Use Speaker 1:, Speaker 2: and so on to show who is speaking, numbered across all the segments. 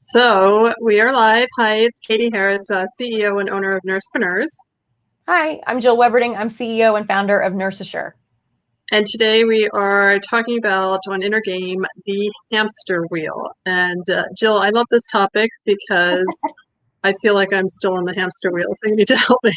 Speaker 1: So we are live. Hi, it's Katie Harris, CEO and owner of Nursepreneurs.
Speaker 2: Hi, I'm Jill Weberding. I'm CEO and founder of Nurse Assure.
Speaker 1: And today we are talking about on InnerGame the hamster wheel. And Jill, I love this topic because I feel like I'm still on the hamster wheel, so you need to help me.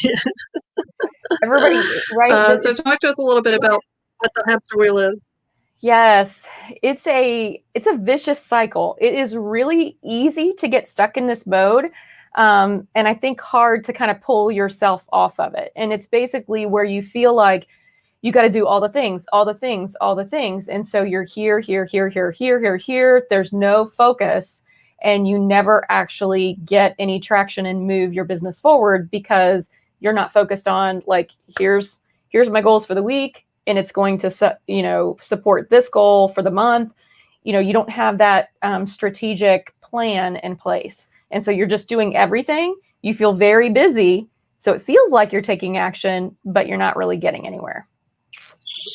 Speaker 2: Everybody, right?
Speaker 1: So talk to us a little bit about what the hamster wheel is.
Speaker 2: Yes, it's a vicious cycle. It is really easy to get stuck in this mode, and I think hard to kind of pull yourself off of it. And it's basically where you feel like you got to do all the things, all the things, all the things, and so you're here, here, here, here, here, here, here. There's no focus, and you never actually get any traction and move your business forward because you're not focused on like here's my goals for the week and it's going to support this goal for the month. You don't have that strategic plan in place, and so you're just doing everything. You feel very busy, so it feels like you're taking action, but you're not really getting anywhere.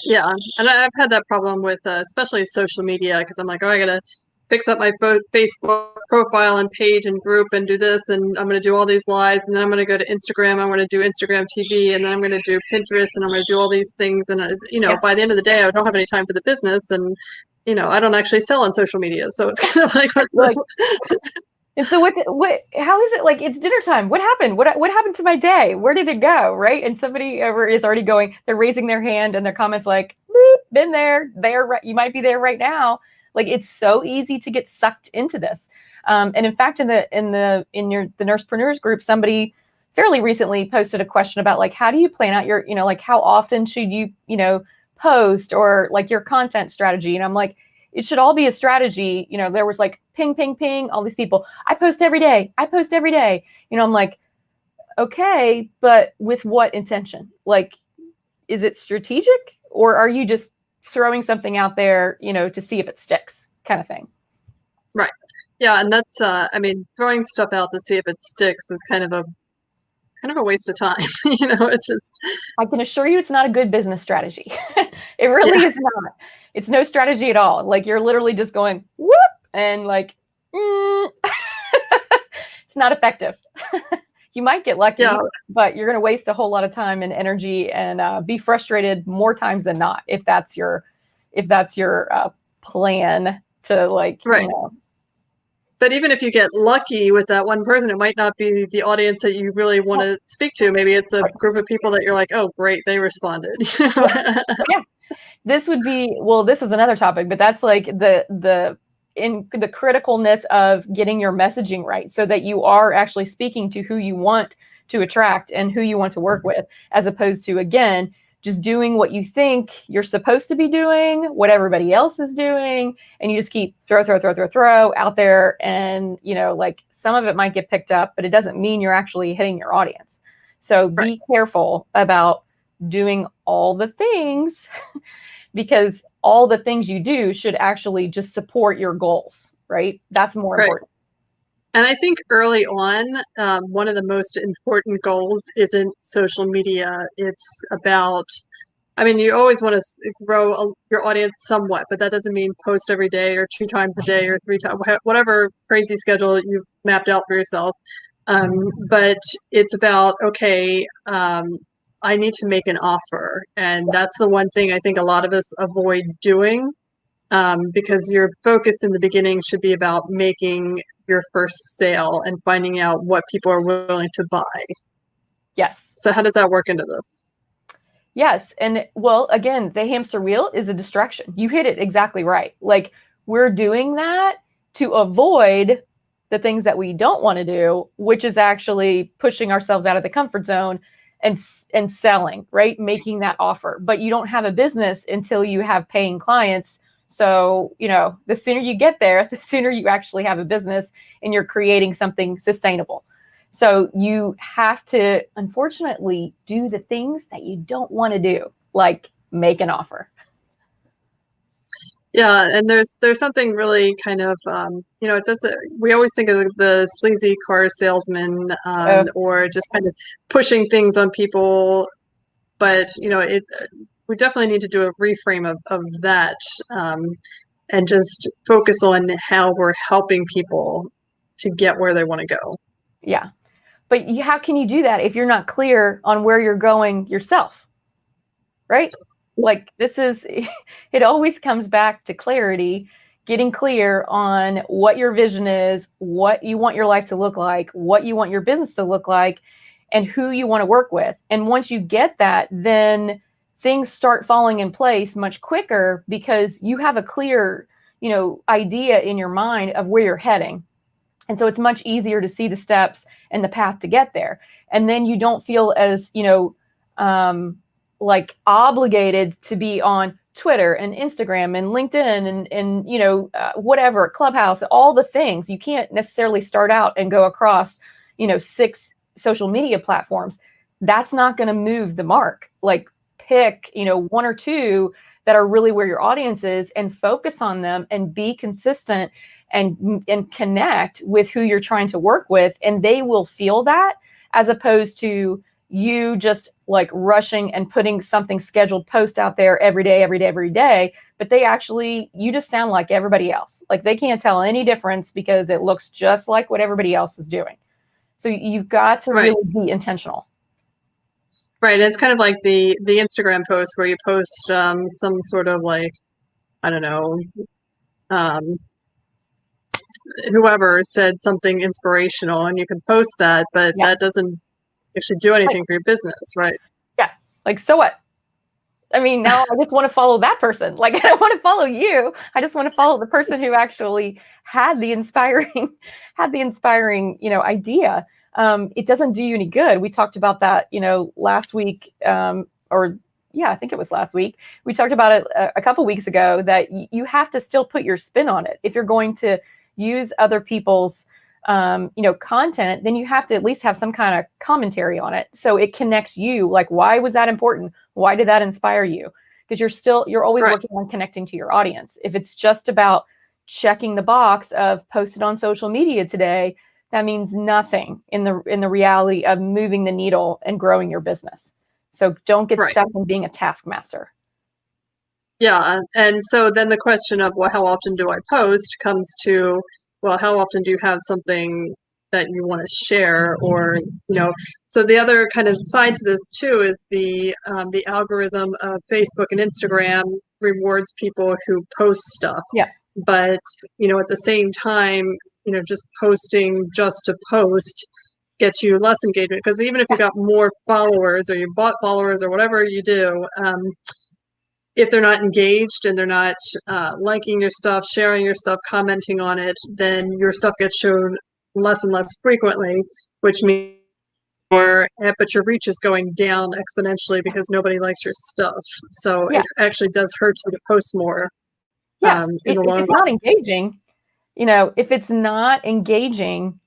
Speaker 1: Yeah, and I've had that problem with especially social media because I'm like, oh, I gotta fix up my Facebook profile and page and group and do this, and I'm gonna do all these lives, and then I'm gonna go to Instagram. I'm gonna do Instagram TV, and then I'm gonna do Pinterest, and I'm gonna do all these things. And
Speaker 2: Yeah.
Speaker 1: by the end of the day, I don't have any time for the business, and I don't actually sell on social media, so it's kind of like what's
Speaker 2: Like, and so how is it like it's dinner time? What happened? What happened to my day? Where did it go? Right? And somebody over is already going, they're raising their hand and their comments like, boop, been there, right, you might be there right now. Like it's so easy to get sucked into this. And in fact, in the Nursepreneurs group, somebody fairly recently posted a question about like how do you plan out your, like how often should you, post or like your content strategy? And I'm like, it should all be a strategy. There was like ping, ping, ping, all these people. I post every day. I post every day. I'm like, okay, but with what intention? Like, is it strategic or are you just throwing something out there, to see if it sticks kind of thing?
Speaker 1: right. Yeah, and that's throwing stuff out to see if it sticks is kind of a waste of time. It's just
Speaker 2: I can assure you it's not a good business strategy. It really
Speaker 1: yeah.
Speaker 2: is not. It's no strategy at all. Like you're literally just going whoop and like it's not effective. You might get lucky,
Speaker 1: Yeah,
Speaker 2: but you're going to waste a whole lot of time and energy and be frustrated more times than not if that's your plan to like
Speaker 1: right. But even if you get lucky with that one person, it might not be the audience that you really want to speak to. Maybe it's a
Speaker 2: Right.
Speaker 1: group of people that you're like, oh, great, they responded.
Speaker 2: Yeah. This would be, well, this is another topic, but that's like the criticalness of getting your messaging right so that you are actually speaking to who you want to attract and who you want to work with, as opposed to, again, just doing what you think you're supposed to be doing, what everybody else is doing, and you just keep throw out there. And, like some of it might get picked up, but it doesn't mean you're actually hitting your audience. So
Speaker 1: Right,
Speaker 2: be careful about doing all the things because all the things you do should actually just support your goals, right? That's more
Speaker 1: right.
Speaker 2: important.
Speaker 1: And I think early on, one of the most important goals isn't social media. It's about, you always want to grow your audience somewhat, but that doesn't mean post every day or 2 times a day or 3 times, whatever crazy schedule you've mapped out for yourself. But it's about, okay, I need to make an offer. And that's the one thing I think a lot of us avoid doing, because your focus in the beginning should be about making your first sale and finding out what people are willing to buy.
Speaker 2: Yes.
Speaker 1: So how does that work into this?
Speaker 2: Yes. And well, again, the hamster wheel is a distraction. You hit it exactly right. Like we're doing that to avoid the things that we don't want to do, which is actually pushing ourselves out of the comfort zone and selling, right? Making that offer. But you don't have a business until you have paying clients. So, the sooner you get there, the sooner you actually have a business and you're creating something sustainable. So you have to, unfortunately, do the things that you don't want to do, like make an offer.
Speaker 1: Yeah, and there's something really kind of it doesn't. We always think of the sleazy car salesman,
Speaker 2: Uh,
Speaker 1: or just kind of pushing things on people, but we definitely need to do a reframe of that, and just focus on how we're helping people to get where they want to go.
Speaker 2: Yeah. But how can you do that if you're not clear on where you're going yourself? Right? Like this is, it always comes back to clarity, getting clear on what your vision is, what you want your life to look like, what you want your business to look like, and who you want to work with. And once you get that, then things start falling in place much quicker because you have a clear, idea in your mind of where you're heading. And so it's much easier to see the steps and the path to get there. And then you don't feel as, like obligated to be on Twitter and Instagram and LinkedIn and whatever, Clubhouse, all the things. You can't necessarily start out and go across, 6 social media platforms. That's not going to move the mark. Like pick, 1 or 2 that are really where your audience is and focus on them and be consistent and connect with who you're trying to work with. And they will feel that, as opposed to you just like rushing and putting something scheduled post out there every day, but you just sound like everybody else. Like they can't tell any difference because it looks just like what everybody else is doing. So you've got to really be intentional.
Speaker 1: Right. It's kind of like the Instagram post where you post some sort of like, I don't know, whoever said something inspirational, and you can post that, but that doesn't actually do anything for your business, right?
Speaker 2: Yeah. Like, so what? I mean, now I just want to follow that person. Like, I don't want to follow you. I just want to follow the person who actually had the inspiring, idea. It doesn't do you any good. We talked about that, last week, I think it was last week. We talked about it a couple weeks ago, that you have to still put your spin on it. If you're going to use other people's content, then you have to at least have some kind of commentary on it, so it connects you. Like, why was that important? Why did that inspire you? Because you're always working on connecting to your audience. If it's just about checking the box of posted on social media today, that means nothing in the reality of moving the needle and growing your business. So don't get stuck in being a taskmaster.
Speaker 1: Yeah, and so then the question of, well, how often do I post, comes to, well, how often do you have something that you want to share? Or, so the other kind of side to this too is the algorithm of Facebook and Instagram rewards people who post stuff.
Speaker 2: Yeah.
Speaker 1: But, at the same time, just posting just to post gets you less engagement, because even if you got more followers or you bought followers or whatever you do, if they're not engaged and they're not liking your stuff, sharing your stuff, commenting on it, then your stuff gets shown less and less frequently, which means but your reach is going down exponentially because nobody likes your stuff. So it actually does hurt you to post more.
Speaker 2: Yeah, if it's not engaging, if it's not engaging,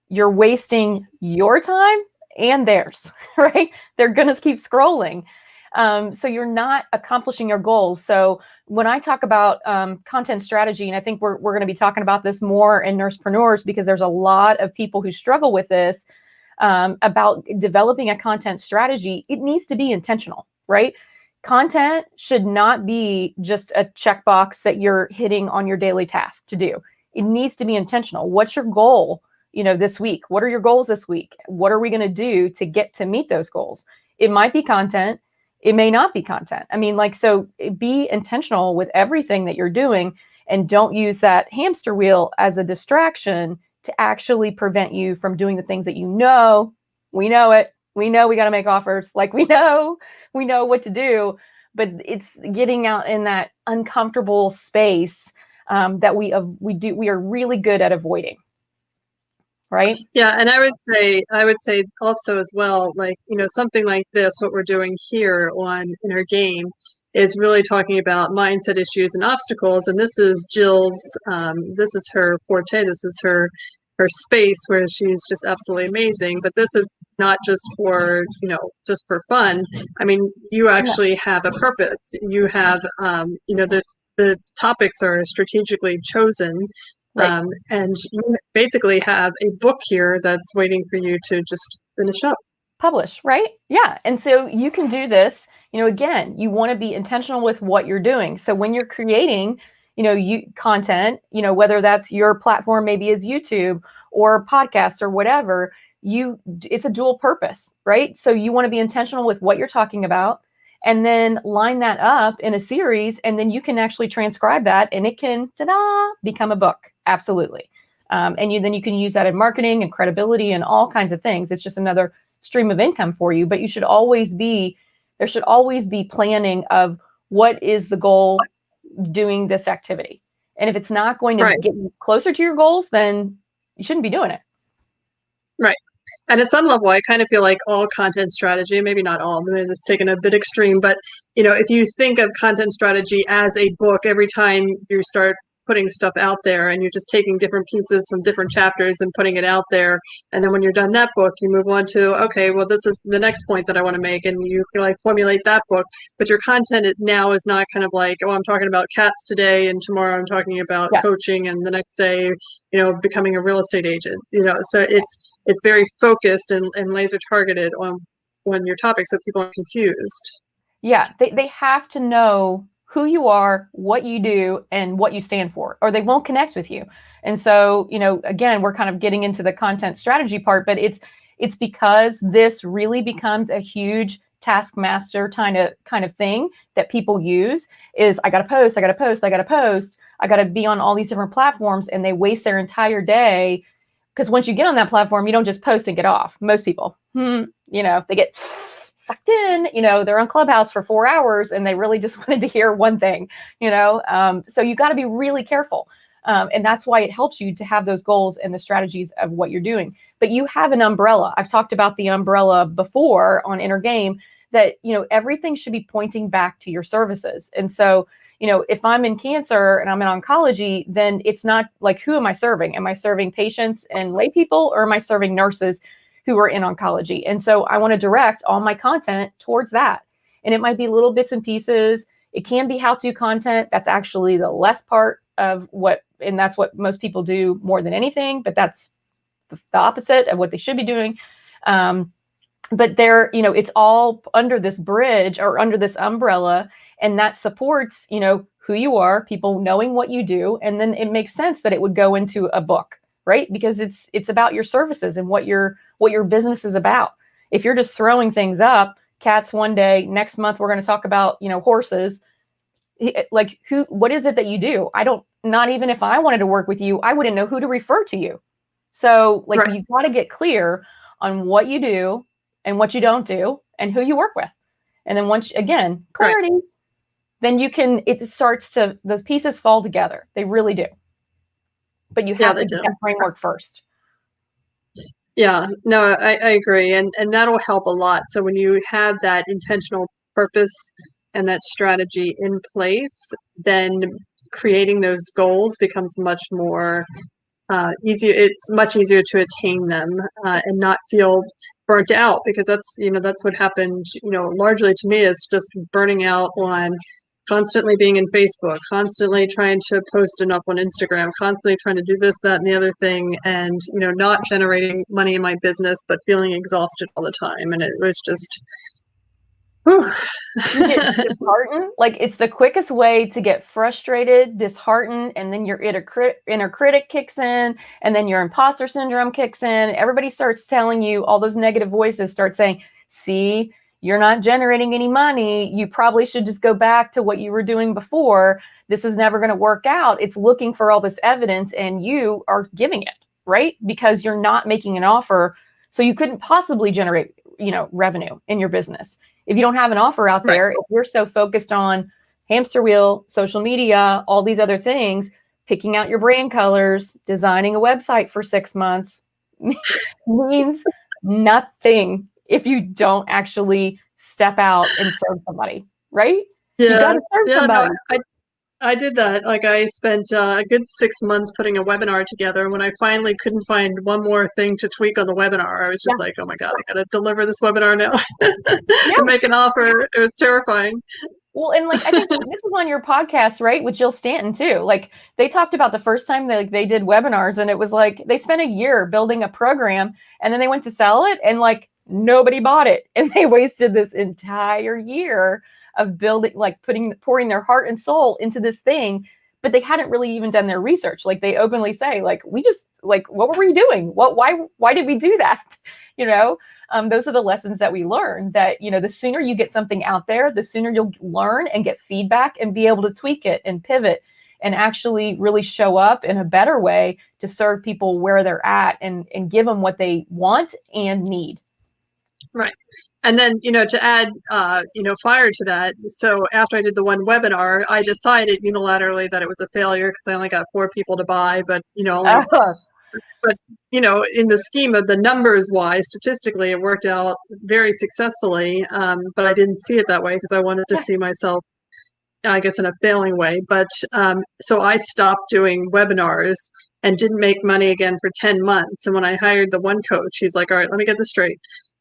Speaker 2: you're wasting your time and theirs, right? They're going to keep scrolling. So you're not accomplishing your goals. So when I talk about content strategy, and I think we're going to be talking about this more in Nursepreneurs, because there's a lot of people who struggle with this, about developing a content strategy, it needs to be intentional, right? Content should not be just a checkbox that you're hitting on your daily task to do. It needs to be intentional. What's your goal, this week? What are your goals this week? What are we going to do to get to meet those goals? It might be content. It may not be content. I mean, so be intentional with everything that you're doing, and don't use that hamster wheel as a distraction to actually prevent you from doing the things that we know it. We know we got to make offers. Like we know what to do, but it's getting out in that uncomfortable space that we are really good at avoiding. Right?
Speaker 1: Yeah, and I would say also as well, like, something like this, what we're doing here on InnerGame, is really talking about mindset issues and obstacles. And this is Jill's, this is her forte, this is her space where she's just absolutely amazing. But this is not just for, just for fun. I mean, you actually have a purpose. You have, the topics are strategically chosen. Right. And you basically have a book here that's waiting for you to just finish up.
Speaker 2: Publish, right? Yeah. And so you can do this, again, you want to be intentional with what you're doing. So when you're creating, content, whether that's your platform maybe is YouTube, or podcast or whatever, it's a dual purpose, right? So you want to be intentional with what you're talking about and then line that up in a series, and then you can actually transcribe that and it can, ta-da, become a book. Absolutely. And then you can use that in marketing and credibility and all kinds of things. It's just another stream of income for you, but there should always be planning of what is the goal doing this activity. And if it's not going to get you closer to your goals, then you shouldn't be doing it.
Speaker 1: Right. And at some level, I kind of feel like all content strategy, maybe not all, I mean, it's taken a bit extreme, but if you think of content strategy as a book, every time you start putting stuff out there and you're just taking different pieces from different chapters and putting it out there. And then when you're done that book, you move on to, okay, well, this is the next point that I want to make. And you like formulate that book, but your content now is not kind of like, oh, I'm talking about cats today and tomorrow I'm talking about coaching and the next day, becoming a real estate agent, so it's very focused and laser targeted on your topic. So people aren't confused.
Speaker 2: Yeah. They have to know who you are, what you do, and what you stand for, or they won't connect with you. And so, again, we're kind of getting into the content strategy part, but it's because this really becomes a huge taskmaster kind of thing that people use is I got to post, I got to post, I got to post, I got to be on all these different platforms, and they waste their entire day. Because once you get on that platform, you don't just post and get off. Most people, they get sucked in, they're on Clubhouse for 4 hours and they really just wanted to hear one thing, so you got to be really careful. And that's why it helps you to have those goals and the strategies of what you're doing. But you have an umbrella. I've talked about the umbrella before on InnerGame that, everything should be pointing back to your services. And so, if I'm in cancer and I'm in oncology, then it's not like, who am I serving? Am I serving patients and lay people, or am I serving nurses who are in oncology? And so I want to direct all my content towards that. And it might be little bits and pieces. It can be how-to content. That's actually the less part of and that's what most people do more than anything, but that's the opposite of what they should be doing. But it's all under this bridge or under this umbrella, and that supports, who you are, people knowing what you do. And then it makes sense that it would go into a book, right? Because it's about your services and what your business is about. If you're just throwing things up, cats one day, next month, we're going to talk about, horses. Like what is it that you do? Not even if I wanted to work with you, I wouldn't know who to refer to you. So you've got to get clear on what you do and what you don't do and who you work with. And then once, again, clarity, then those pieces fall together. They really do. But you have to get that framework first.
Speaker 1: Yeah, no, I agree. And that'll help a lot. So when you have that intentional purpose and that strategy in place, then creating those goals becomes much more easier. It's much easier to attain them and not feel burnt out, because that's what happened, largely to me, is just burning out on constantly being in Facebook, constantly trying to post enough on Instagram, constantly trying to do this, that, and the other thing, and, not generating money in my business, but feeling exhausted all the time. And it was just, whew.
Speaker 2: You get disheartened. Like, it's the quickest way to get frustrated, disheartened, and then your inner critic kicks in, and then your imposter syndrome kicks in. Everybody starts telling you, all those negative voices start saying, see, you're not generating any money. You probably should just go back to what you were doing before. This is never going to work out. It's looking for all this evidence, and you are giving it, right? Because you're not making an offer. So you couldn't possibly generate, revenue in your business. If you don't have an offer out there, if you're so focused on hamster wheel, social media, all these other things, picking out your brand colors, designing a website for 6 months means nothing if you don't actually step out and serve somebody, right?
Speaker 1: Yeah,
Speaker 2: you got to serve somebody.
Speaker 1: No, I did that. Like, I spent a good 6 months putting a webinar together. And when I finally couldn't find one more thing to tweak on the webinar, I was just like, oh my God, I got to deliver this webinar now and make an offer. It was terrifying.
Speaker 2: Well, and I think this was on your podcast, right? With Jill Stanton too. Like, they talked about the first time they did webinars, and it was like, they spent a year building a program, and then they went to sell it, and nobody bought it. And they wasted this entire year of building, pouring their heart and soul into this thing, but they hadn't really even done their research. Like they openly say, like, we just like, what were we doing? Why did we do that? You know, those are the lessons that we learn, that, you know, the sooner you get something out there, the sooner you'll learn and get feedback and be able to tweak it and pivot and actually really show up in a better way to serve people where they're at, and give them what they want and need.
Speaker 1: Right. And then, you know, to add, fire to that. So after I did the one webinar, I decided unilaterally that it was a failure because I only got 4 people to buy, but, you know, but, you know, in the scheme of the numbers wise, statistically, it worked out very successfully. But I didn't see it that way because I wanted to see myself, I guess, in a failing way. But so I stopped doing webinars and didn't make money again for 10 months. And when I hired the one coach, he's like, all right, let me get this straight.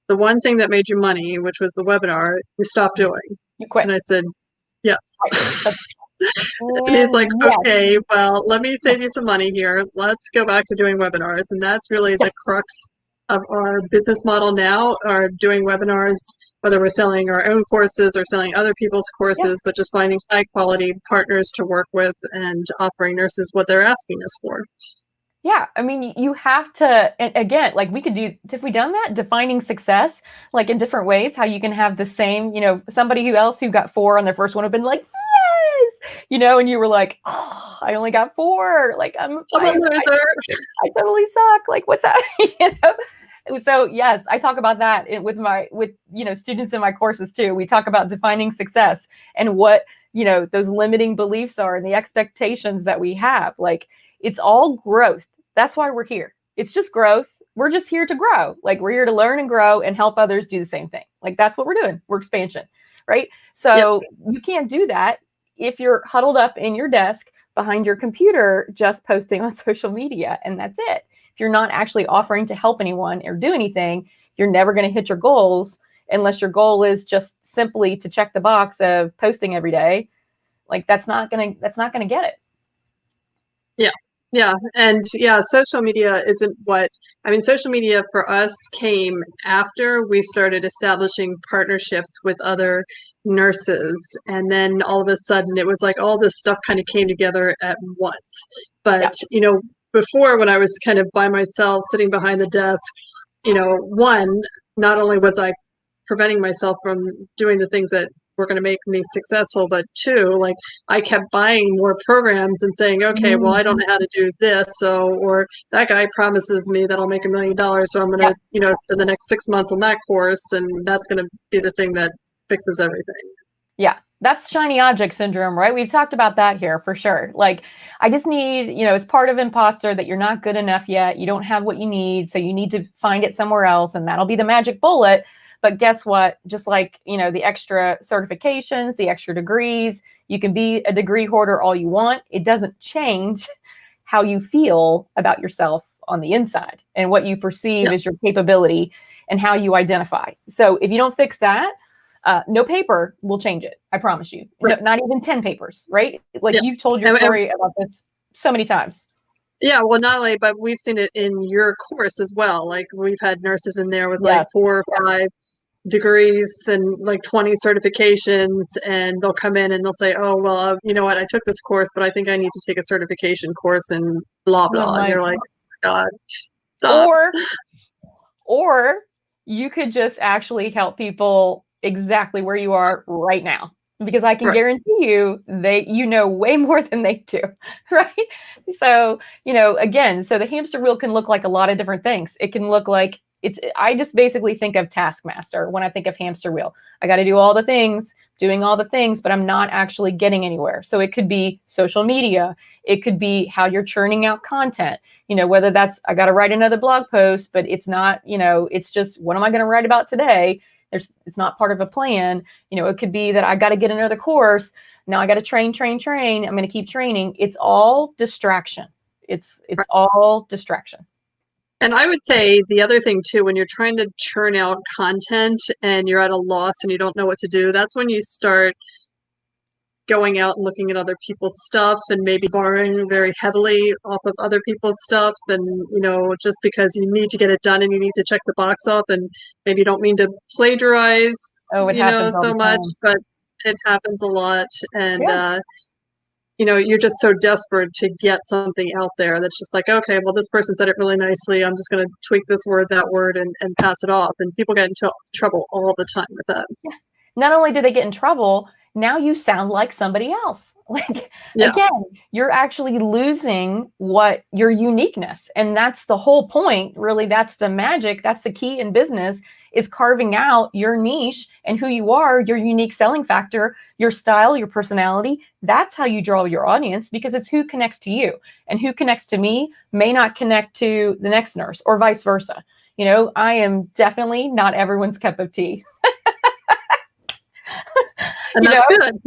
Speaker 1: The one thing that made you money, which was the webinar, you stopped doing.
Speaker 2: You quit.
Speaker 1: And I said, yes. And he's like,
Speaker 2: yes.
Speaker 1: okay, well, let me save you some money here. Let's go back to doing webinars. And that's really the crux of our business model now, are doing webinars, whether we're selling our own courses or selling other people's courses, but just finding high quality partners to work with and offering nurses what they're asking us for.
Speaker 2: Yeah, I mean, you have to, again, like we could do, if we done that, defining success, like in different ways, how you can have the same, you know, somebody who got 4 on their first one have been like, yes, you know, and you were like, oh, I only got 4. Like, I totally suck. Like, what's that? You know? So yes, I talk about that with you know, students in my courses too. We talk about defining success and what, you know, those limiting beliefs are and the expectations that we have. Like, it's all growth. That's why we're here. It's just growth. We're just here to grow. Like, we're here to learn and grow and help others do the same thing. Like, that's what we're doing. We're expansion, right? So you can't do that if you're huddled up in your desk behind your computer, just posting on social media, and that's it. If you're not actually offering to help anyone or do anything, you're never going to hit your goals, unless your goal is just simply to check the box of posting every day. Like, that's not going to get it.
Speaker 1: Yeah. Yeah. And social media isn't social media for us came after we started establishing partnerships with other nurses. And then all of a sudden it was like all this stuff kind of came together at once. But, you know, before, when I was kind of by myself sitting behind the desk, you know, not only was I preventing myself from doing the things that were going to make me successful, but 2, like, I kept buying more programs and saying, okay, well, I don't know how to do this, or that guy promises me that I'll make $1 million, so I'm going to, you know, spend the next 6 months on that course, and that's going to be the thing that fixes everything.
Speaker 2: Yeah, that's shiny object syndrome, right? We've talked about that here for sure. Like, I just need, you know, it's part of imposter that you're not good enough yet. You don't have what you need, so you need to find it somewhere else, and that'll be the magic bullet. But guess what? Just like, you know, the extra certifications, the extra degrees, you can be a degree hoarder all you want. It doesn't change how you feel about yourself on the inside and what you perceive as your capability and how you identify. So if you don't fix that, no paper will change it. I promise you. Right. No, not even 10 papers, right? Like, you've told your story about this so many times.
Speaker 1: Yeah, well, not only, but we've seen it in your course as well. Like, we've had nurses in there with like 4 or 5 degrees and like 20 certifications, and they'll come in and they'll say, oh, well, you know what, I took this course, but I think I need to take a certification course and blah, blah. And you're like, God, stop.
Speaker 2: Or you could just actually help people exactly where you are right now, because I can guarantee you you know way more than they do, right? So, you know, again, so the hamster wheel can look like a lot of different things. It can look like I just basically think of Taskmaster when I think of hamster wheel. I got to do all the things, doing all the things, but I'm not actually getting anywhere. So it could be social media. It could be how you're churning out content, you know, whether that's, I got to write another blog post, but it's not, you know, it's just, what am I going to write about today? It's not part of a plan. You know, it could be that I got to get another course. Now I got to train. I'm going to keep training. It's all distraction. It's all distraction.
Speaker 1: And I would say the other thing too, when you're trying to churn out content and you're at a loss and you don't know what to do, that's when you start going out and looking at other people's stuff and maybe borrowing very heavily off of other people's stuff. And, you know, just because you need to get it done and you need to check the box off, and maybe you don't mean to plagiarize, you know, so much, but it happens a lot. And you're just so desperate to get something out there that's just like, okay, well, this person said it really nicely. I'm just going to tweak this word, that word, and pass it off. And people get into trouble all the time with that.
Speaker 2: Yeah. Not only do they get in trouble, now you sound like somebody else. Like,
Speaker 1: Yeah.
Speaker 2: again, you're actually losing what your uniqueness. And that's the whole point. Really, that's the magic. That's the key in business, is carving out your niche and who you are, your unique selling factor, your style, your personality. That's how you draw your audience, because it's who connects to you, and who connects to me may not connect to the next nurse, or vice versa. I am definitely not everyone's cup of tea.
Speaker 1: And that's good.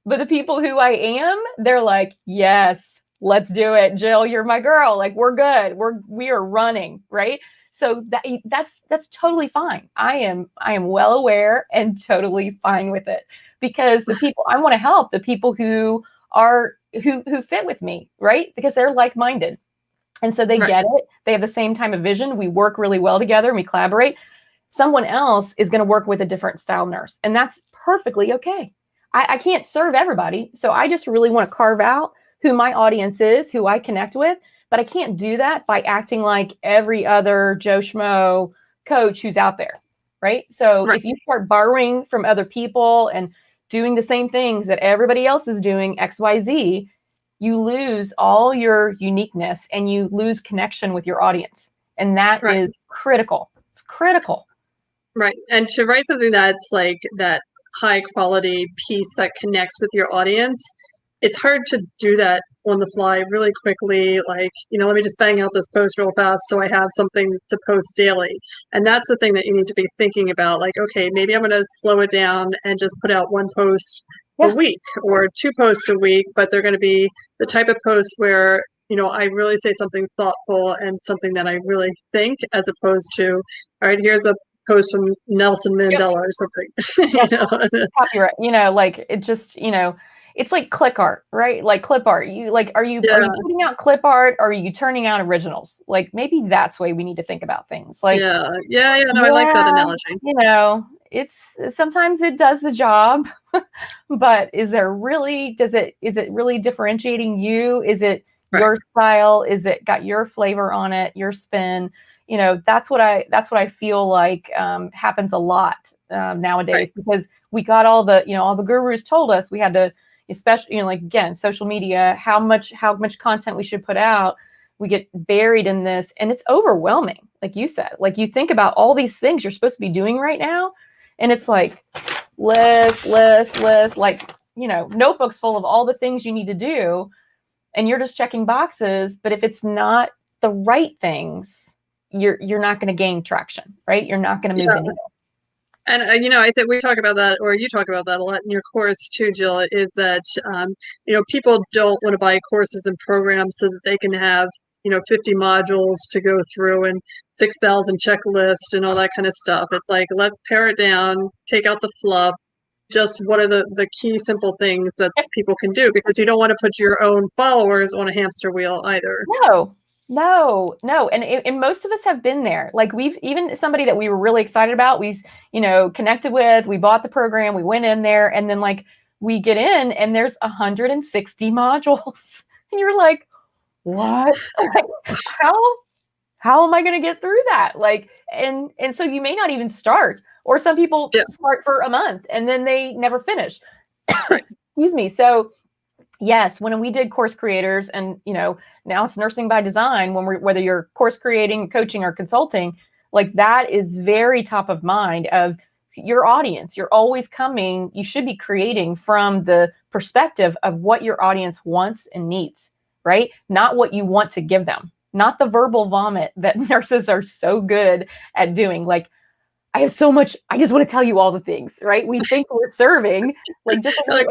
Speaker 2: But the people who I am, they're like, yes, let's do it. Jill, you're my girl. Like, we're good. We are running, right? So that's totally fine. I am well aware and totally fine with it, because the people I want to help, the people who fit with me, right? Because they're like-minded. And so they get it. They have the same time of vision. We work really well together and we collaborate. Someone else is going to work with a different style nurse, and that's perfectly okay. I can't serve everybody. So I just really want to carve out who my audience is, who I connect with, but I can't do that by acting like every other Joe Schmo coach who's out there, right? So if you start borrowing from other people and doing the same things that everybody else is doing, XYZ, you lose all your uniqueness and you lose connection with your audience. And that is critical. It's critical.
Speaker 1: Right. And to write something that's like that high quality piece that connects with your audience, it's hard to do that on the fly really quickly. Like, let me just bang out this post real fast so I have something to post daily. And that's the thing that you need to be thinking about. Like, okay, maybe I'm going to slow it down and just put out one post a week or 2 posts a week, but they're going to be the type of posts where I really say something thoughtful and something that I really think, as opposed to, all right, here's a post from Nelson Mandela or something.
Speaker 2: Copyright, like it just, it's like clip art, right? Like clip art. Are you putting out clip art, or are you turning out originals? Like, maybe that's the way we need to think about things. Like,
Speaker 1: no, I like that analogy.
Speaker 2: It's sometimes it does the job, but is it really differentiating you? Is it your style? Is it got your flavor on it, your spin? That's what I feel like happens a lot nowadays, because we got all the gurus told us we had to, especially, like, again, social media, how much content we should put out. We get buried in this, and it's overwhelming. Like you said, like, you think about all these things you're supposed to be doing right now, and it's like list, like, notebooks full of all the things you need to do, and you're just checking boxes. But if it's not the right things, you're not going to gain traction, right? You're not going to move the needle.
Speaker 1: And, I think we talk about that, or you talk about that a lot in your course too, Jill, is that, people don't want to buy courses and programs so that they can have, 50 modules to go through and 6,000 checklists and all that kind of stuff. It's like, let's pare it down, take out the fluff. Just what are the key simple things that people can do, because you don't want to put your own followers on a hamster wheel either.
Speaker 2: No. And most of us have been there. Like, we've, even somebody that we were really excited about, we, connected with, we bought the program, we went in there, and then, like, we get in and there's 160 modules. And you're like, what? Like, how am I going to get through that? Like, and so you may not even start, or some people start for a month and then they never finish. Excuse me. So yes, when we did course creators, and now it's nursing by design, whether you're course creating, coaching, or consulting, like, that is very top of mind of your audience. You're always coming, you should be creating from the perspective of what your audience wants and needs, right? Not what you want to give them, not the verbal vomit that nurses are so good at doing. Like, I have so much, I just want to tell you all the things, right? We think we're serving, like, just like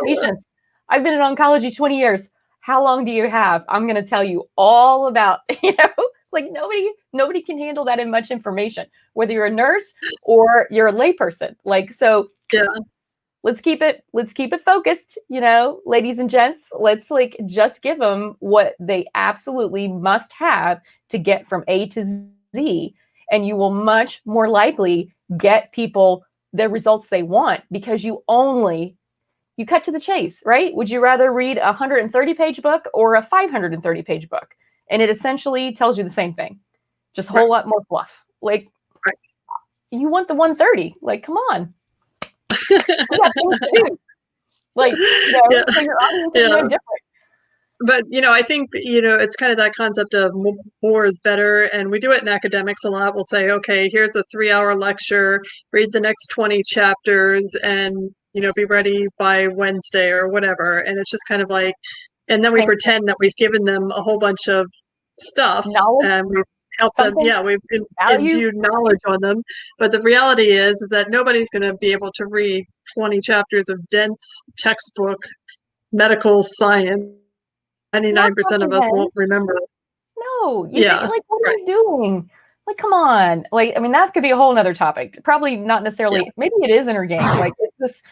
Speaker 2: patients. I've been in oncology 20 years. How long do you have? I'm going to tell you all about, like, nobody can handle that in much information, whether you're a nurse or you're a layperson. Like, so let's keep it focused, ladies and gents. Let's, like, just give them what they absolutely must have to get from A to Z. And you will much more likely get people the results they want, because you only you cut to the chase, right? Would you rather read a 130-page book or a 530-page book? And it essentially tells you the same thing, just a
Speaker 1: Right.
Speaker 2: whole lot more fluff. Like,
Speaker 1: Right.
Speaker 2: you want the 130? Like, come on, we got things to do. Like,
Speaker 1: Yeah.
Speaker 2: so your audience is
Speaker 1: Yeah.
Speaker 2: no different.
Speaker 1: But, I think, it's kind of that concept of more is better. And we do it in academics a lot. We'll say, okay, here's a 3-hour lecture, read the next 20 chapters and, be ready by Wednesday or whatever. And it's just kind of like, and then we
Speaker 2: Painful.
Speaker 1: pretend that we've given them a whole bunch of stuff
Speaker 2: Knowledge,
Speaker 1: and we've helped them.
Speaker 2: something,
Speaker 1: Yeah, we've
Speaker 2: value.
Speaker 1: imbued knowledge on them. But the reality is that nobody's going to be able to read 20 chapters of dense textbook medical science. 99% of us
Speaker 2: Comprehend.
Speaker 1: won't remember.
Speaker 2: No, you think,
Speaker 1: Yeah,
Speaker 2: like, what are
Speaker 1: right.
Speaker 2: you doing? Like, come on. Like, I mean, that could be a whole nother topic. Probably not
Speaker 1: Yeah,
Speaker 2: necessarily, maybe it is InnerGame. Like, it's this,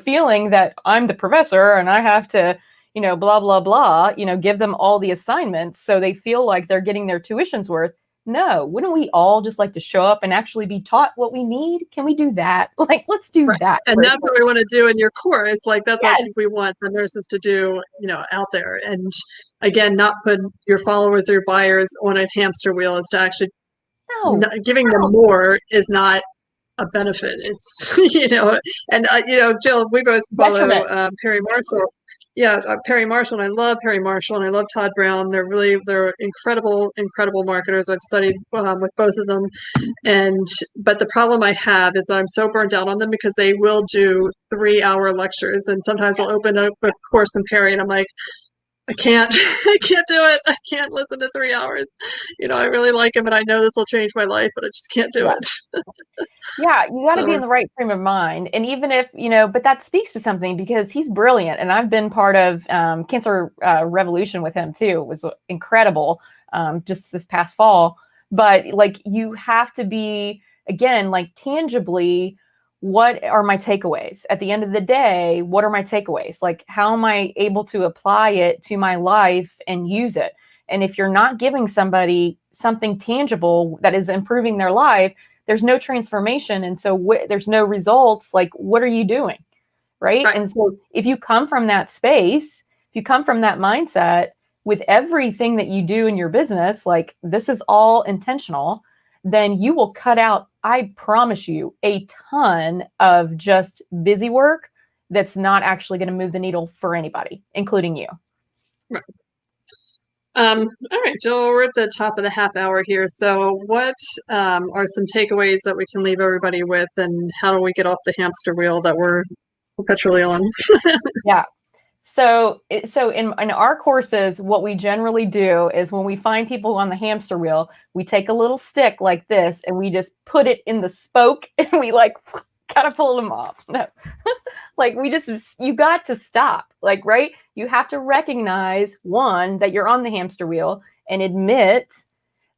Speaker 2: feeling that I'm the professor and I have to, blah, blah, blah, give them all the assignments so they feel like they're getting their tuition's worth. No, wouldn't we all just like to show up and actually be taught what we need? Can we do that? Like, let's do
Speaker 1: right.
Speaker 2: that
Speaker 1: And
Speaker 2: first.
Speaker 1: that's what we want to do in your course. Like, that's what
Speaker 2: Yes.
Speaker 1: we want the nurses to do, out there. And again, not put your followers or your buyers on a hamster wheel, is to actually
Speaker 2: No.
Speaker 1: giving them more is not a benefit. It's, and, Jill, we both follow
Speaker 2: Detriment.
Speaker 1: Perry Marshall. Yeah, Perry Marshall, and I love Perry Marshall, and I love Todd Brown. They're incredible, incredible marketers. I've studied with both of them. But the problem I have is I'm so burnt out on them because they will do 3-hour lectures. And sometimes I'll open up a course in Perry and I'm like, I can't, I can't do it. I can't listen to 3 hours. I really like him and I know this will change my life, but I just can't do
Speaker 2: Yeah.
Speaker 1: it.
Speaker 2: Yeah, you got to be in
Speaker 1: So,
Speaker 2: the right frame of mind. And even if, but that speaks to something because he's brilliant. And I've been part of Cancer Revolution with him too. It was incredible just this past fall. But like, you have to be, again, like tangibly, what are my takeaways? At the end of the day, what are my takeaways? Like, how am I able to apply it to my life and use it? And if you're not giving somebody something tangible that is improving their life, there's no transformation. And so there's no results. Like, what are you doing? Right.
Speaker 1: right,
Speaker 2: And so if you come from that space, if you come from that mindset with everything that you do in your business, like this is all intentional, then you will cut out, I promise you, a ton of just busy work that's not actually going to move the needle for anybody, including you.
Speaker 1: right. All right, Jill, we're at the top of the half hour here. So what are some takeaways that we can leave everybody with, and how do we get off the hamster wheel that we're perpetually on?
Speaker 2: Yeah. So in our courses, what we generally do is when we find people on the hamster wheel, we take a little stick like this and we just put it in the spoke and we like kind of pull them off. No, like you got to stop. Like, right? You have to recognize, one, that you're on the hamster wheel and admit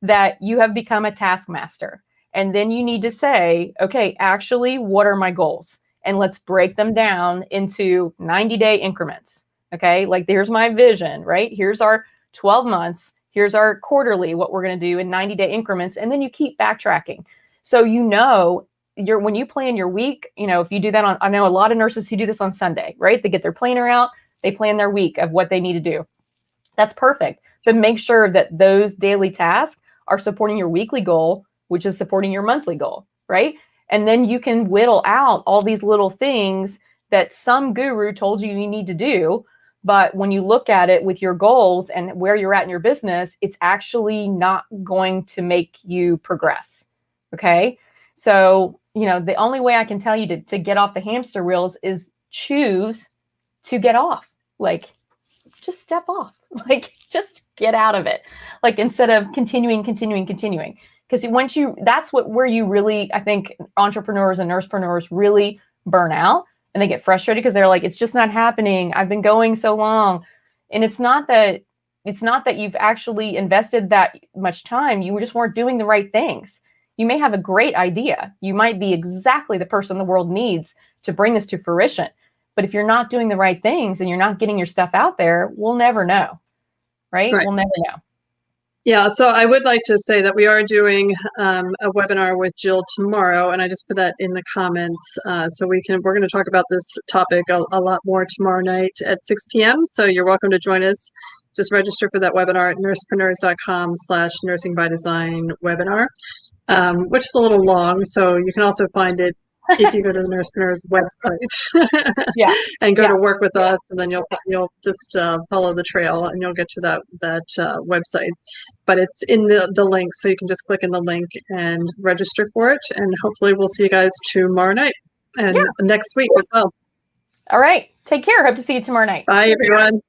Speaker 2: that you have become a taskmaster. And then you need to say, okay, actually, what are my goals? And let's break them down into 90-day increments. Okay, like here's my vision, right? Here's our 12 months. Here's our quarterly, what we're going to do in 90-day increments. And then you keep backtracking. So when you plan your week, if you do that I know a lot of nurses who do this on Sunday, right? They get their planner out, they plan their week of what they need to do. That's perfect. But make sure that those daily tasks are supporting your weekly goal, which is supporting your monthly goal, right? And then you can whittle out all these little things that some guru told you need to do. But when you look at it with your goals and where you're at in your business, it's actually not going to make you progress. Okay. So, the only way I can tell you to get off the hamster wheels is choose to get off. Like, just step off. Like, just get out of it. Like, instead of continuing. Because that's where you really, I think entrepreneurs and nursepreneurs really burn out and they get frustrated because they're like, it's just not happening. I've been going so long. And it's not that you've actually invested that much time. You just weren't doing the right things. You may have a great idea. You might be exactly the person the world needs to bring this to fruition. But if you're not doing the right things and you're not getting your stuff out there, we'll never know. Right?
Speaker 1: Right.
Speaker 2: We'll never know.
Speaker 1: Yeah, so I would like to say that we are doing a webinar with Jill tomorrow, and I just put that in the comments. So we're going to talk about this topic a lot more tomorrow night at 6 p.m. So you're welcome to join us. Just register for that webinar at nursepreneurs.com/nursing by design webinar, which is a little long. So you can also find it if you go to the Nursepreneurs website
Speaker 2: Yeah.
Speaker 1: and go
Speaker 2: Yeah.
Speaker 1: to work with us, and then you'll just follow the trail and you'll get to that website. But it's in the link, so you can just click in the link and register for it. And hopefully we'll see you guys tomorrow night and next week as well.
Speaker 2: All right. Take care. Hope to see you tomorrow night.
Speaker 1: Bye, everyone.